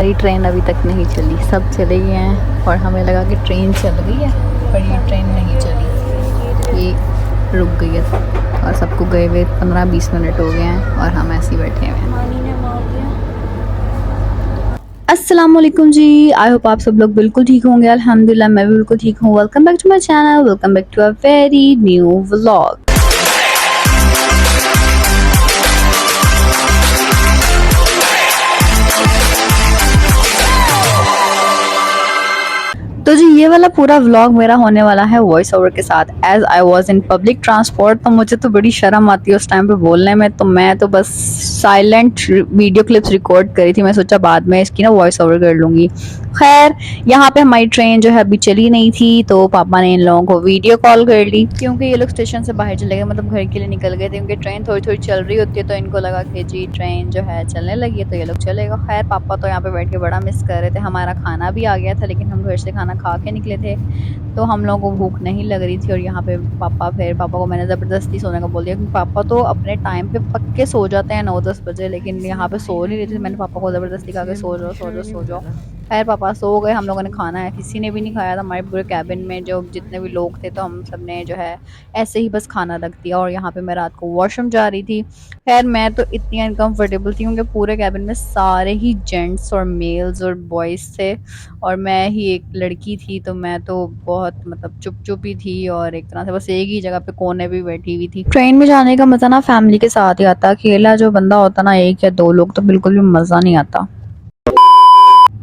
हमारी ट्रेन अभी तक नहीं चली, सब चले गए हैं और हमें लगा कि ट्रेन चल गई है, पर ये ट्रेन नहीं चली, ये रुक गई है और सबको गए हुए 15-20 मिनट हो गए हैं और हम ऐसे ही बैठे हुए हैं। अस्सलाम वालेकुम जी, आई होप आप सब लोग बिल्कुल ठीक होंगे। अल्हम्दुलिल्लाह मैं भी बिल्कुल ठीक हूँ। Welcome back to my channel, welcome back to a very new vlog. तो जी ये वाला पूरा व्लॉग मेरा होने वाला है वॉइस ओवर के साथ। As I was in public transport, तो मुझे तो बड़ी शर्म आती है उस टाइम पे बोलने में, तो मैं तो बस साइलेंट वीडियो क्लिप्स रिकॉर्ड करी थी। मैं सोचा बाद में इसकी ना वॉइस ओवर कर लूंगी। खैर यहाँ पे हमारी ट्रेन जो है अभी चली नहीं थी, तो पापा ने इन लोगों को वीडियो कॉल कर ली, क्योंकि ये लोग स्टेशन से बाहर चले गए, मतलब घर के लिए निकल गए थे, क्योंकि ट्रेन थोड़ी थोड़ी चल रही होती है, तो इनको लगा कि जी ट्रेन जो है चलने लगी है तो ये लोग चलेगा। खैर पापा तो यहाँ पे बैठ के बड़ा मिस कर रहे थे। हमारा खाना भी आ गया था, लेकिन हम घर से खाना खा के निकले थे, तो हम लोगों को भूख नहीं लग रही थी। और यहाँ पे पापा को मैंने ज़बरदस्ती सोने का बोल दिया, क्योंकि पापा तो अपने टाइम पे पक्के सो जाते हैं 9-10 बजे, लेकिन यहाँ पे सो नहीं रहे थे। मैंने पापा को ज़बरदस्ती कहा कि सो जाओ सो जाओ सो जाओ। खैर पापा सो गए। हम लोगों ने खाना है, किसी ने भी नहीं खाया था हमारे पूरे कैबिन में जो जितने भी लोग थे, तो हम सब ने जो है ऐसे ही बस खाना रख दिया। और यहाँ पे मैं रात को वॉशरूम जा रही थी। खैर मैं तो इतनी अनकम्फर्टेबल थी, क्योंकि पूरे कैबिन में सारे ही जेंट्स और मेल्स और बॉयज़ थे और मैं ही एक लड़की थी, तो मैं तो बहुत मतलब चुप चुप ही थी और एक तरह से बस एक ही जगह पे कोने भी बैठी हुई थी। ट्रेन में जाने का मज़ा ना फैमिली के साथ ही आता, अकेला जो बंदा होता ना, एक या दो लोग, तो बिल्कुल भी मज़ा नहीं आता।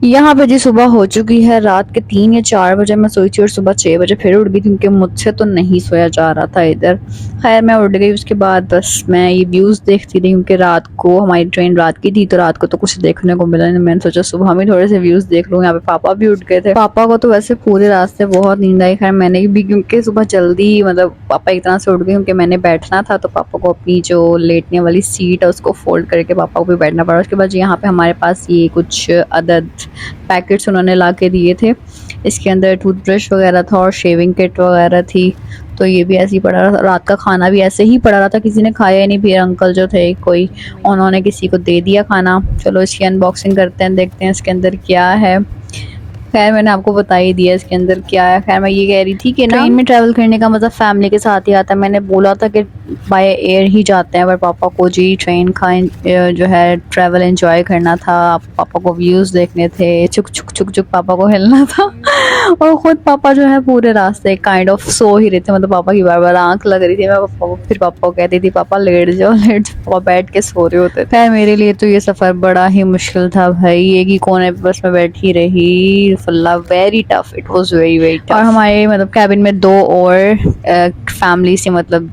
यहाँ पे जी सुबह हो चुकी है, रात के 3 या 4 बजे मैं सोई थी और सुबह 6 बजे फिर उठ गई, क्योंकि मुझसे तो नहीं सोया जा रहा था इधर। खैर मैं उठ गई, उसके बाद बस मैं ये व्यूज़ देखती रही, क्योंकि रात को हमारी ट्रेन रात की थी, तो रात को तो कुछ देखने को मिला नहीं। मैंने सोचा सुबह हम ही थोड़े से व्यूज़ देख लूँ। यहाँ पे पापा भी उठ गए थे, पापा को तो वैसे पूरे रास्ते बहुत नींद आई। खैर मैंने भी, क्योंकि सुबह जल्दी मतलब पापा एक तरह से उठ गए, क्योंकि मैंने बैठना था, तो पापा को अपनी जो लेटने वाली सीट है उसको फोल्ड करके पापा को भी बैठना पड़ा। उसके बाद यहाँ पे हमारे पास ये कुछ अदद पैकेट्स उन्होंने ला के दिए थे, इसके अंदर टूथब्रश वगैरह था और शेविंग किट वगैरह थी, तो ये भी ऐसे ही पड़ा रहा। रात का खाना भी ऐसे ही पड़ा रहा था, किसी ने खाया ही नहीं। फिर अंकल जो थे कोई, उन्होंने किसी को दे दिया खाना। चलो इसकी अनबॉक्सिंग करते हैं, देखते हैं इसके अंदर क्या है। खैर मैंने आपको बता ही दिया इसके अंदर क्या है। खैर मैं ये कह रही थी कि ना ट्रेन में ट्रैवल करने का मज़ा फैमिली के साथ ही आता है। मैंने बोला था कि बाय एयर ही जाते हैं, पर पापा को जी ट्रेन का जो है ट्रैवल एंजॉय करना था, पापा को व्यूज़ देखने थे, चुक चुक चुक चुक पापा को हिलना था। और ख़ुद पापा जो है पूरे रास्ते काइंड ऑफ सो ही रहे थे, मतलब पापा की बार बार आँख लग रही थी। मैं पापा को फिर पापा को कहती थी पापा लेट जाओ लेट जाओ, पापा बैठ के सो रहे होते थे। खैर मेरे लिए तो ये सफ़र बड़ा ही मुश्किल था भाई, एक ही कोने पे बस मैं बैठी रही। Very tough, it was very tough. और हमारे मतलब कैबिन में दो और फैमिली से, मतलब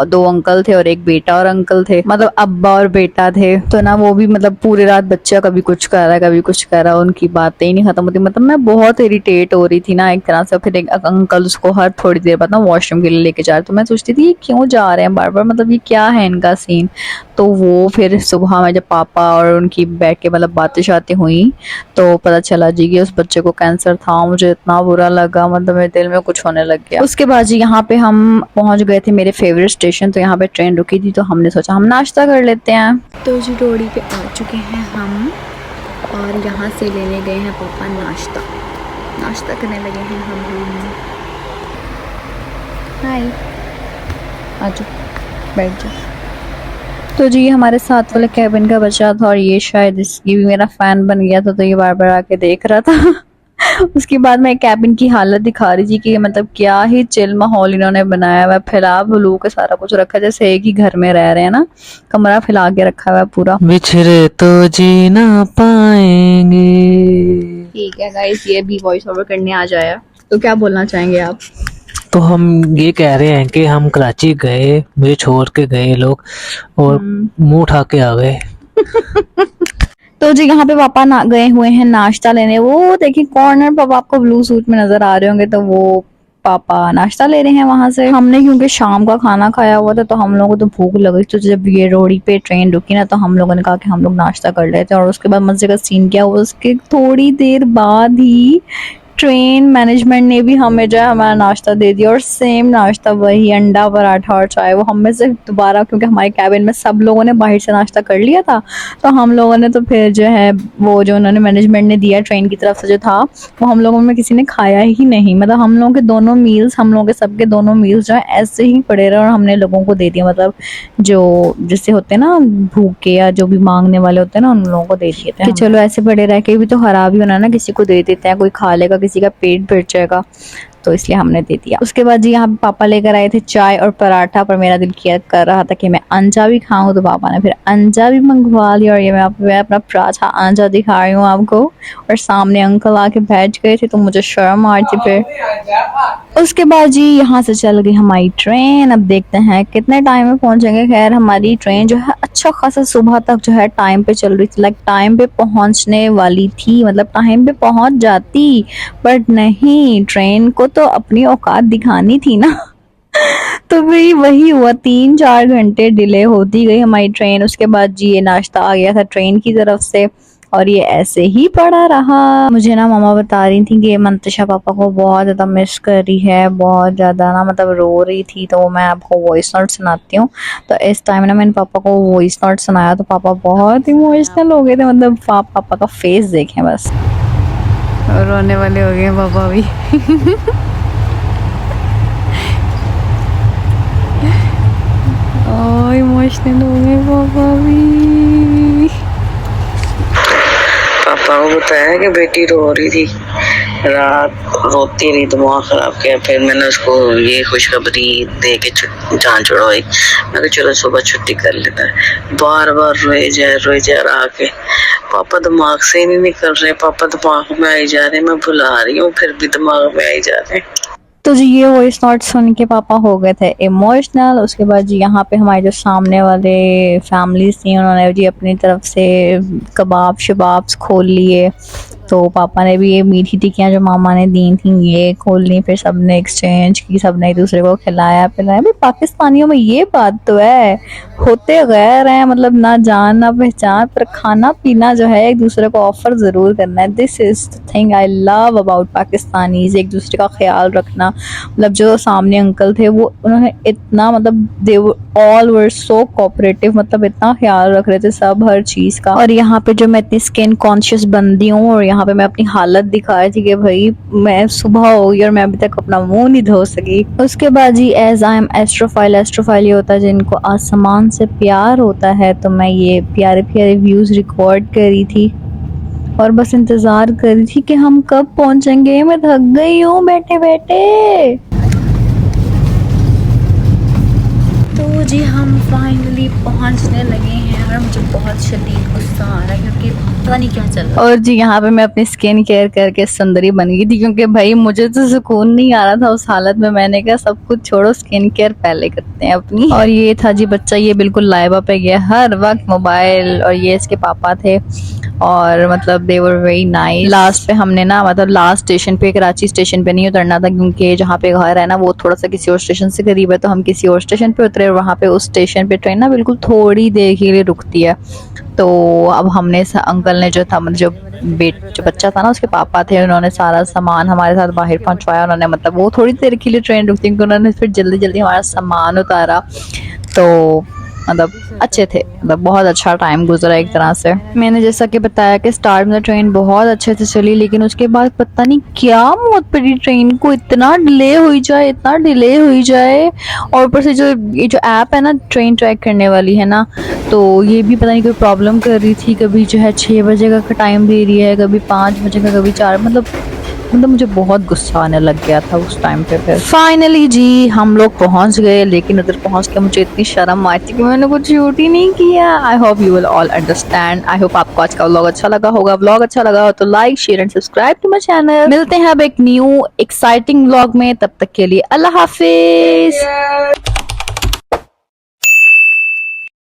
दो अंकल थे और एक बेटा और अंकल थे, मतलब अब्बा और बेटा थे। तो ना वो भी मतलब पूरे रात बच्चा कभी कुछ कर रहा है कभी कुछ कर रहा है, उनकी बातें ही नहीं खत्म होती। मतलब मैं बहुत इरिटेट हो रही थी ना एक तरह से। फिर एक अंकल उसको हर थोड़ी देर बाद ना वॉशरूम के लिए लेके जा रहे, तो मैं सोचती थी ये क्यों जा रहे हैं बार बार, मतलब ये क्या है इनका सीन। तो वो फिर सुबह में जब पापा और उनकी बैठ के मतलब बातें शातें हुई, तो पता चला जी कि उस बच्चे को कैंसर था। मुझे इतना बुरा लगा, मतलब मेरे दिल में कुछ होने लग गया। उसके बाद जी यहाँ पे हम पहुँच गए थे मेरे फेवरेट स्टेशन, तो यहाँ पे ट्रेन रुकी थी, तो हमने सोचा हम नाश्ता कर लेते हैं। तो जी रोड़ी पे आ चुके हैं हम और यहाँ से लेने गए हैं पापा नाश्ता करने लगे हैं हम। हाय आजो बैठ जाओ। तो जी हमारे साथ वाले कैबिन का बच्चा था और ये शायद इसकी भी मेरा फ़ैन बन गया था, तो ये बार बार आके देख रहा था। उसके बाद मैं कैबिन की हालत दिखा रही थी कि मतलब क्या ही चिल माहौल इन्होंने बनाया हुआ है, फैला फैलू के सारा कुछ रखा, जैसे एक ही घर में रह रहे हैं ना, कमरा फैला के रखा हुआ है पूरा। बिछड़े तो जी ना पाएंगे। ठीक है गाइस, ये भी वॉइस ओवर करने आ जाया, तो क्या बोलना चाहेंगे आप? तो हम ये कह रहे हैं कि हम कराची गए, मुझे छोड़ के गए लोग और मुंह उठा के आ गए। तो जी यहाँ पे पापा गए हुए हैं नाश्ता लेने। वो देखिए कॉर्नर पर आपको ब्लू सूट में नजर आ रहे होंगे, तो वो पापा नाश्ता ले रहे हैं वहां से। हमने क्योंकि शाम का खाना खाया हुआ था, तो हम लोगों को तो भूख लगी, तो जब ये रोड़ी पे ट्रेन रुकी ना, तो हम लोगों ने कहा कि हम लोग नाश्ता कर लेते हैं। और उसके बाद मजे का सीन क्या हुआ, उसके थोड़ी देर बाद ही ट्रेन मैनेजमेंट ने भी हमें जो है हमारा नाश्ता दे दिया, और सेम नाश्ता वही अंडा पराठा और चाय। वो हम में से दोबारा, क्योंकि हमारे कैबिन में सब लोगों ने बाहर से नाश्ता कर लिया था, तो हम लोगों ने तो फिर जो है वो जो उन्होंने मैनेजमेंट ने दिया ट्रेन की तरफ से जो था, वो हम लोगों में किसी ने खाया ही नहीं। मतलब हम लोगों के दोनों मील्स, हम लोगों के सबके दोनों मील्स जो है ऐसे ही पड़े रहे और हमने लोगों को दे दिया। मतलब जो जिससे होते हैं ना भूखे या जो भी मांगने वाले होते हैं ना, उन लोगों को दे दिए थे कि चलो ऐसे पड़े रह के भी तो खराब ही होना ना, किसी को दे देते हैं, कोई खा लेगा, किसी का पेट भर जाएगा, तो इसलिए हमने दे दिया। उसके बाद जी यहाँ पे पापा लेकर आए थे चाय और पराठा, पर मेरा दिल किया कर रहा था कि मैं अंजा भी खाऊं, तो पापा ने फिर अंजा भी मंगवा लिया। और ये मैं अपना पराठा अंजा दिखा रही हूँ आपको, और सामने अंकल आके बैठ गए थे तो मुझे शर्म आ रही थी। फिर उसके बाद जी यहाँ से चल गई हमारी ट्रेन। अब देखते हैं कितने टाइम में पहुंचेंगे। खैर हमारी ट्रेन जो है अच्छा खासा सुबह तक जो है टाइम पे चल रही थी, लाइक टाइम पे पहुंचने वाली थी, मतलब टाइम पे पहुंच जाती, बट नहीं, ट्रेन को तो अपनी औकात दिखानी थी ना। तो फिर वही हुआ, 3-4 घंटे डिले होती गई हमारी ट्रेन। उसके बाद जी ये नाश्ता आ गया था ट्रेन की तरफ से, और ये ऐसे ही पड़ा रहा। मुझे ना मामा बता रही थी कि मंतशा पापा को बहुत ज़्यादा मिस कर रही है, बहुत ज़्यादा ना, मतलब रो रही थी। तो मैं आपको वॉइस नोट सुनाती हूँ। तो इस टाइम ना मैंने पापा को वॉइस नोट सुनाया तो पापा बहुत इमोशनल हो गए थे। मतलब पापा का फेस देखें बस, रोने वाले हो गए पापा भी। इमोशनल हो गए पापा भी। पापा को बताया कि बेटी रो रही थी, रात रोती रही, दिमाग खराब किया। फिर मैंने उसको ये खुशखबरी दे के जान छुड़वाई। मैं कहा चलो सुबह छुट्टी कर लेता है। बार बार रोए जा रहा आके, पापा दिमाग से ही नहीं निकल रहे, पापा दिमाग में आई जा रहे, मैं भुला रही हूँ फिर भी दिमाग में आई जा रहे। तो जी ये वॉइस नोट सुन के पापा हो गए थे इमोशनल। उसके बाद जी यहाँ पे हमारे जो सामने वाले फैमिलीज थी, उन्होंने जी अपनी तरफ से कबाब शबाब्स खोल लिए। तो पापा ने भी ये मीठी टिक्कियाँ जो मामा ने दी थी ये खोल ली, फिर सबने एक्सचेंज की, सबने एक दूसरे को खिलाया पिलाया। भाई पाकिस्तानियों में ये बात तो है, होते गैर हैं, मतलब ना जान ना पहचान, पर खाना पीना जो है एक दूसरे को ऑफर ज़रूर करना है। This is the thing I love about Pakistanis, एक दूसरे का ख्याल रखना। मतलब जो सामने अंकल थे वो, उन्होंने इतना, मतलब they all were so cooperative, मतलब इतना ख्याल रख रहे थे सब हर चीज़ का। और यहाँ पे जो मैं इतनी स्किन कॉन्शियस बंदी हूँ, और यहाँ पे मैं अपनी हालत दिखा रही थी कि भाई मैं सुबह हो गई और मैं अभी तक अपना मुंह नहीं धो सकी। उसके बाद जी एज आई एम एस्ट्रोफाइल, एस्ट्रोफाइल ये होता है जिनको आसमान से प्यार होता है, तो मैं ये प्यारे प्यारे व्यूज रिकॉर्ड करी थी और बस इंतजार कर रही थी कि हम कब पहुंचेंगे। मैं थक गई हूँ बैठे बैठे। तो जी हम फाइनली पहुंचने लगे हैं, और मुझे बहुत शदीद गुस्सा आ रहा है क्योंकि पता नहीं क्या चल रहा है। और जी यहाँ पे मैं अपनी स्किन केयर करके सुंदरी बन गई थी, क्योंकि भाई मुझे तो सुकून नहीं आ रहा था उस हालत में। मैंने कहा सब कुछ छोड़ो, स्किन केयर पहले करते हैं अपनी। और ये था जी बच्चा, ये बिल्कुल लाइबा पे गया हर वक्त मोबाइल, और ये इसके पापा थे, और मतलब दे वर वेरी नाइस। लास्ट पे हमने ना, मतलब लास्ट स्टेशन पे, कराची स्टेशन पे नहीं उतरना था, क्योंकि जहाँ पे घर है ना वो थोड़ा सा किसी और स्टेशन से करीब है, तो हम किसी और स्टेशन पे उतरे। और वहाँ पे उस स्टेशन पे ट्रेन ना बिल्कुल थोड़ी देर के लिए रुकती है। तो अब हमने अंकल ने जो था, मतलब जो बच्चा था ना उसके पापा थे, उन्होंने सारा सामान हमारे साथ बाहर पहुंचवाया। उन्होंने, मतलब वो थोड़ी देर के लिए ट्रेन रुकती, क्योंकि उन्होंने फिर जल्दी जल्दी हमारा सामान उतारा। तो मतलब अच्छे थे, मतलब बहुत अच्छा टाइम गुजरा एक तरह से। मैंने जैसा कि बताया कि स्टार्ट में ट्रेन बहुत अच्छे से चली, लेकिन उसके बाद पता नहीं क्या मौत पड़ी ट्रेन को, इतना डिले हुई जाए, इतना डिले हुई जाए। और ऊपर से जो ये जो ऐप है ना ट्रेन ट्रैक करने वाली है ना, तो ये भी पता नहीं कोई प्रॉब्लम कर रही थी। कभी जो है 6 बजे का टाइम दे रही है, कभी 5 बजे का, कभी 4, मतलब मुझे बहुत गुस्सा आने लग गया था उस टाइम पे। फिर फाइनली जी हम लोग पहुंच गए, लेकिन उधर पहुंच के मुझे इतनी शर्म आई थी कि मैंने कुछ शूट ही नहीं किया। I hope you will all understand. I hope आपको आज का व्लॉग अच्छा लगा होगा। व्लॉग अच्छा लगा हो तो like share and subscribe to my channel. मिलते हैं अब एक न्यू एक्साइटिंग व्लॉग में, तब तक के लिए अल्लाह हाफिज।